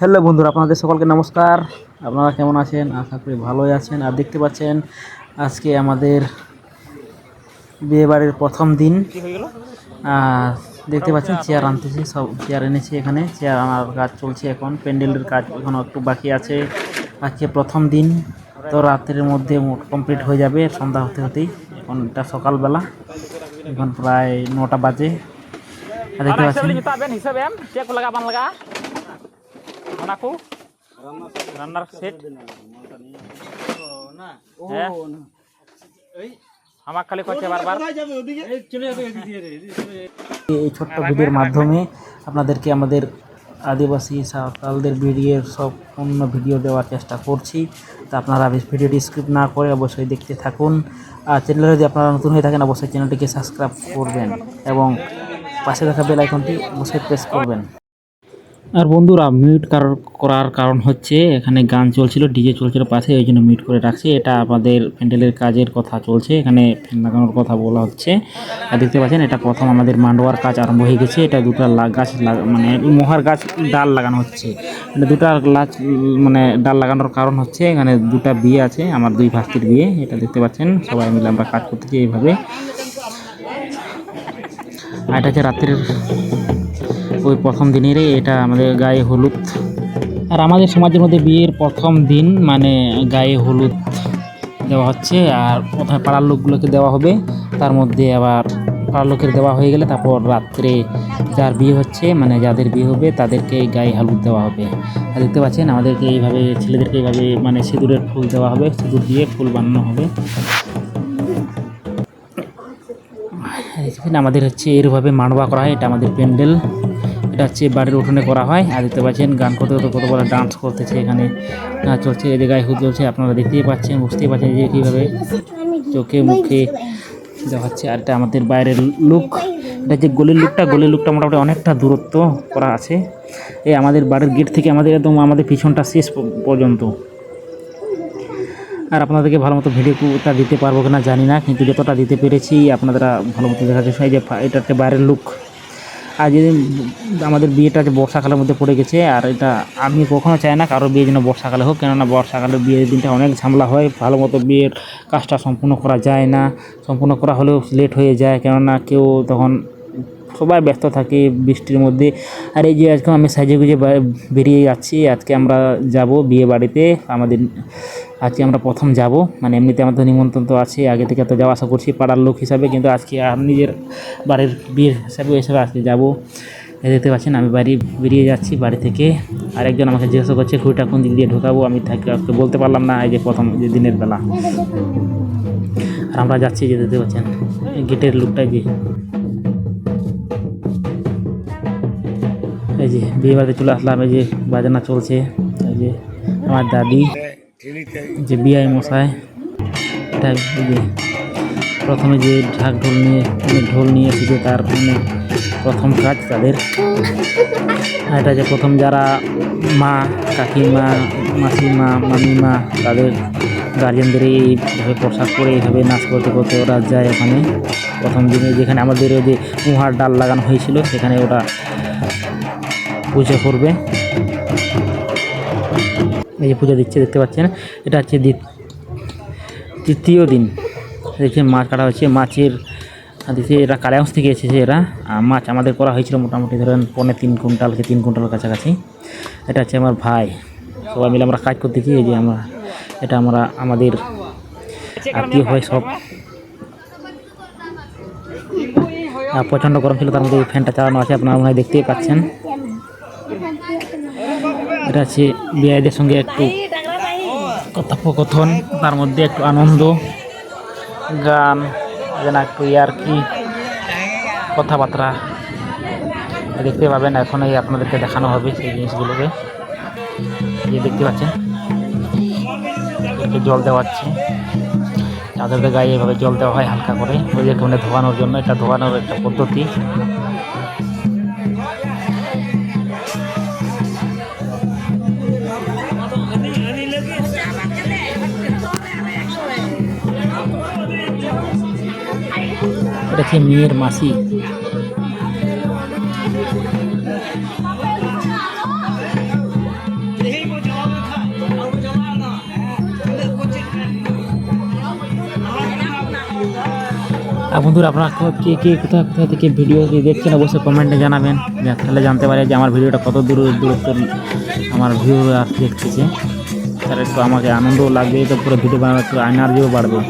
Hello বন্ধুরা, আপনাদের সকলকে নমস্কার। আপনারা কেমন আছেন? আশা করি ভালোই আছেন। আর দেখতে পাচ্ছেন আজকে আমাদের বিয়েবাড়ির প্রথম দিন। আর দেখতে পাচ্ছেন চেয়ার আনতেছি, সব চেয়ার এনেছি। এখানে চেয়ার আনার কাজ চলছে, এখন প্যান্ডেলের কাজ এখনও একটু বাকি আছে। আজকে প্রথম দিন, তো রাত্রের মধ্যে কমপ্লিট হয়ে যাবে সন্ধ্যা হতে হতেই। এখন এটা সকালবেলা, এখন প্রায় 9টা বাজে। আর দেখতে পাচ্ছেন রান্নার সেট আমার খালি করছে বারবার। এই ছোট্ট ভিডিওর মাধ্যমে আপনাদেরকে আমাদের আদিবাসী সাঁওতালদের বিয়ের সম্পূর্ণ ভিডিও দেওয়ার চেষ্টা করছি। তা আপনারা ভিডিওটি স্কিপ না করে অবশ্যই দেখতে থাকুন। আর চ্যানেলে যদি আপনারা নতুন হয়ে থাকেন অবশ্যই চ্যানেলটিকে সাবস্ক্রাইব করবেন এবং পাশে থাকা বেল আইকনটি অবশ্যই প্রেস করবেন। আর বন্ধুরা, মিউট করার কারণ হচ্ছে এখানে গান চলছিল, ডিজে চলছিল পাশে, ওই জন্য মিউট করে রাখছি। এটা আমাদের প্যান্ডেলের কাজের কথা চলছে, এখানে ফ্যান লাগানোর কথা বলা হচ্ছে। আর দেখতে পাচ্ছেন এটা প্রথম আমাদের মান্ডোয়ার কাজ আরম্ভ হয়ে গেছে। এটা দুটো গাছ মানে মহার গাছ ডাল লাগানো হচ্ছে। এটা দুটো গাছ মানে ডাল লাগানোর কারণ হচ্ছে এখানে দুটা বিয়ে আছে, আমার দুই ভাস্তির বিয়ে। এটা দেখতে পাচ্ছেন সবাই মিলে আমরা কাজ করতেছি এইভাবে। আর এটা হচ্ছে রাত্রের ওই প্রথম দিনেরই এটা আমাদের গায়ে হলুদ। আর আমাদের সমাজের মধ্যে বিয়ের প্রথম দিন মানে গায়ে হলুদ দেওয়া হচ্ছে। আর প্রথমে পাড়ার লোকগুলোকে দেওয়া হবে, তার মধ্যে আবার পাড়ার লোকের দেওয়া হয়ে গেলে তারপর রাত্রে যার বিয়ে হচ্ছে মানে যাদের বিয়ে হবে তাদেরকে গায়ে হলুদ দেওয়া হবে। আর দেখতে পাচ্ছেন আমাদেরকে এইভাবে ছেলেদেরকে এইভাবে মানে সিঁদুরের ফুল দেওয়া হবে, সিঁদুর দিয়ে ফুল বানানো হবে। আমাদের হচ্ছে এরভাবে মানবা করা হয়। এটা আমাদের প্যান্ডেল, এটা হচ্ছে বাড়ির উঠোনে করা হয়। আর দেখতে পাচ্ছেন গান করতে করতে কত বড় ডান্স করতেছে, এখানে নাচ চলছে, এই জায়গায় হুদ চলছে। আপনারা দেখতেই পাচ্ছেন, বুঝতেই পারছেন যে কীভাবে চোখে মুখে দেওয়া হচ্ছে। আর এটা আমাদের বাইরের লুক, এটা যে গলির লুকটা মোটামুটি অনেকটা দূরত্ব করা আছে। এই আমাদের বাড়ির গেট থেকে আমাদের একদম আমাদের পিছনটা শেষ পর্যন্ত। আর আপনাদেরকে ভালো মতো ভিডিওটা দিতে পারবো কিনা জানি না, কিন্তু যতটা দিতে পেরেছি আপনারা ভালো মতো দেখা যাচ্ছে। এই যে এটা হচ্ছে বাইরের লুক। আর যদি আমাদের বিয়েটা যে বর্ষাকালের মধ্যে পড়ে গেছে, আর এটা আমি কখনো চাই না কারো বিয়ে যেন বর্ষাকালে হোক, কেননা বর্ষাকালে বিয়ের দিনটা অনেক ঝামেলা হয়, ভালো মতো বিয়ের কাজটা সম্পূর্ণ করা যায় না, সম্পূর্ণ করা হলেও লেট হয়ে যায়, কেননা কেউ তখন সবাই ব্যস্ত থাকে বৃষ্টির মধ্যে। আর এই যে আজকে আমি সাজে গুজে বেরিয়ে যাচ্ছি, আজকে আমরা যাব বিয়ে বাড়িতে। আজকে আমরা প্রথম যাব, মানে এমনিতে আমাদের নিমন্ত্রণ তো আছে, আগে থেকে তো যাওয়া আসা করছি পাড়ার লোক হিসাবে, কিন্তু আজকে নিজের বাড়ির বিয়ের হিসাবে আজকে যাব। দেখতে পাচ্ছেন আমি বেরিয়ে যাচ্ছি বাড়ি থেকে। আরেকজন আমাকে জিজ্ঞাসা করছে খুঁড়িটা কোন দিক দিয়ে ঢোকাবো, আমি আজকে বলতে পারলাম না, এই যে প্রথম যে দিনের বেলা। আর আমরা যাচ্ছি, যে দেখতে পাচ্ছেন গেটের লুকটা, যে এই যে বিয়ে বাড়িতে চলে আসলাম। এই যে বাজানা চলছে, এই যে আমার দাদি, যে বিআই মশাই, এটা এই যে প্রথমে যে ঢোল নিয়ে এসেছে তার মানে প্রথম কাজ তাদের। আর এটা যে প্রথম যারা মা, কাকিমা, মাসিমা, মামিমা, তাদের গার্জেনদের এইভাবে পোশাক পরে এইভাবে নাচ করতে করতে ওরা যায় ওখানে প্রথম দিনে, যেখানে আমাদের ওই যে মুহার ডাল লাগানো হয়েছিল সেখানে ওরা পুজো করবে। এই যে পূজা দিচ্ছে দেখতে পাচ্ছেন, এটা হচ্ছে তৃতীয় দিন। দেখছেন মাছ কাটা হচ্ছে, মাছের দিচ্ছে, এরা কালিয়াগঞ্জ থেকে এসেছে এরা। মাছ আমাদের করা হয়েছিল মোটামুটি ধরেন 3.5 কুইন্টাল কি 3 কুইন্টাল কাছাকাছি। এটা হচ্ছে আমার ভাই, সবাই মিলে আমরা কাজ করতেছি। এই যে এটা আমাদের আত্মীয় হয় সব। প্রচণ্ড গরম ছিল, তার মধ্যে ফ্যানটা চালানো আছে, আপনারা মনে হয় দেখতেই পাচ্ছেন। এটা হচ্ছে বিআইদের সঙ্গে একটু কথোপকথন, তার মধ্যে একটু আনন্দ, গান, যেন একটু ইয়ার্কি কথাবার্তা দেখতে পাবেন। এখন এই আপনাদেরকে দেখানো হবে সেই জিনিসগুলোকে। যে দেখতে পাচ্ছেন একটু জল দেওয়াচ্ছে, তাদের গায়ে এভাবে জল দেওয়া হয় হালকা করে, ওই যে মানে ধোয়ানোর জন্য, এটা ধোয়ানোর একটা পদ্ধতি। এটা হচ্ছে মেয়ের মাসি, আর বন্ধুরা আপনারা কে কে কোথায় কোথায় থেকে ভিডিও দেখছেন অবশ্যই কমেন্টে জানাবেন, তাহলে জানতে পারে যে আমার ভিডিওটা কত দূরত্ব আমার ভিউয়ার দেখতেছে। তাহলে একটু আমাকে আনন্দও লাগবে, তো পুরো ভিডিও বানানোর একটু এনার্জিও বাড়বে।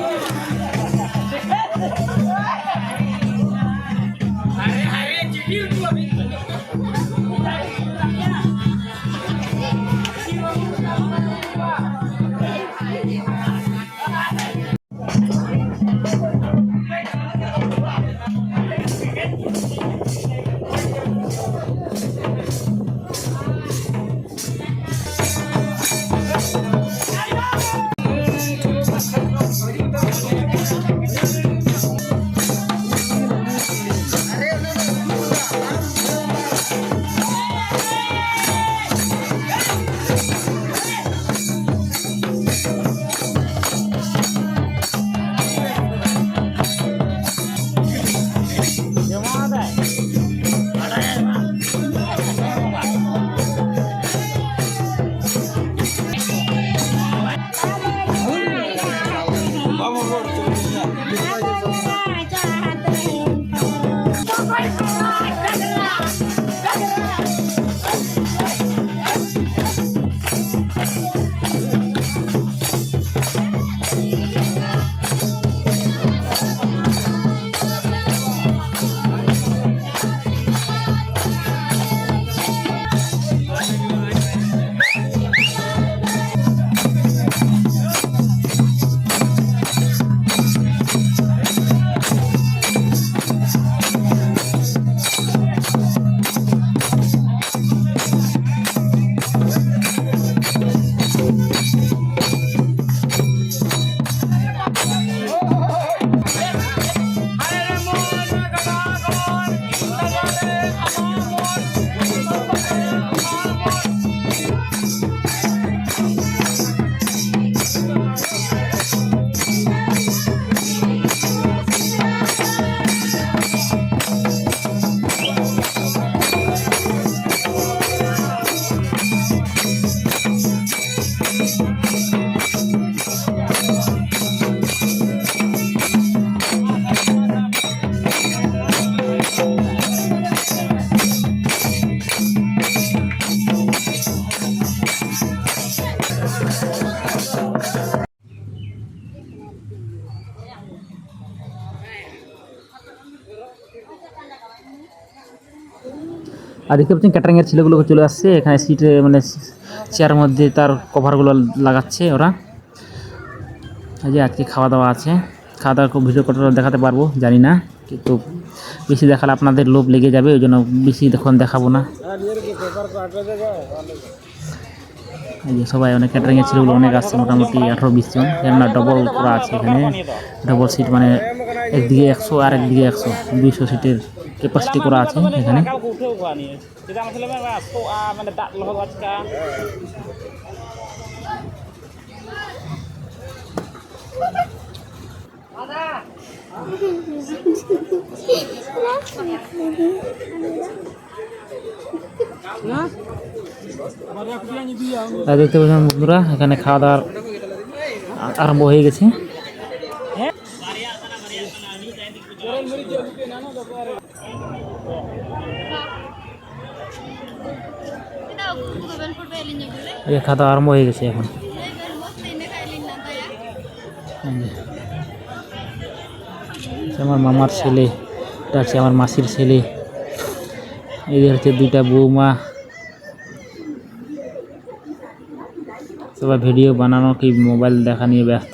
আর দেখতে পাচ্ছেন ক্যাটারিংয়ের ছেলেগুলো চলে আসছে এখানে, সিটে মানে চেয়ারের মধ্যে তার কভারগুলো লাগাচ্ছে ওরা। এই যে আজকে খাওয়া দাওয়া আছে, খাওয়া দাওয়ার ভিডিও কতটা দেখাতে পারবো জানি না, কিন্তু বেশি দেখালে আপনাদের লোভ লেগে যাবে, ওই জন্য বেশি দেখুন দেখাবো না। এই যে সবাই অনেক ক্যাটারিংয়ের ছেলেগুলো অনেক আসছে, মোটামুটি 18-20 জন, কেননা ডবল করা আছে এখানে, ডবল সিট মানে একদিকে 100 আর একদিকে 100, 200 সিটের ক্যাপাসিটি করা আছে এখানে। দেখতে পাচ্ছেন বন্ধুরা এখানে খাওয়া দাওয়ার আরম্ভ হয়ে গেছে। খাওয়া দাওয়া আরম্ভ হয়ে গেছে এখন। আমার মামার ছেলে, এটা হচ্ছে আমার মাসির ছেলে, এদের হচ্ছে 2টা বৌমা, সবাই ভিডিও বানানো কি মোবাইল দেখা নিয়ে ব্যস্ত।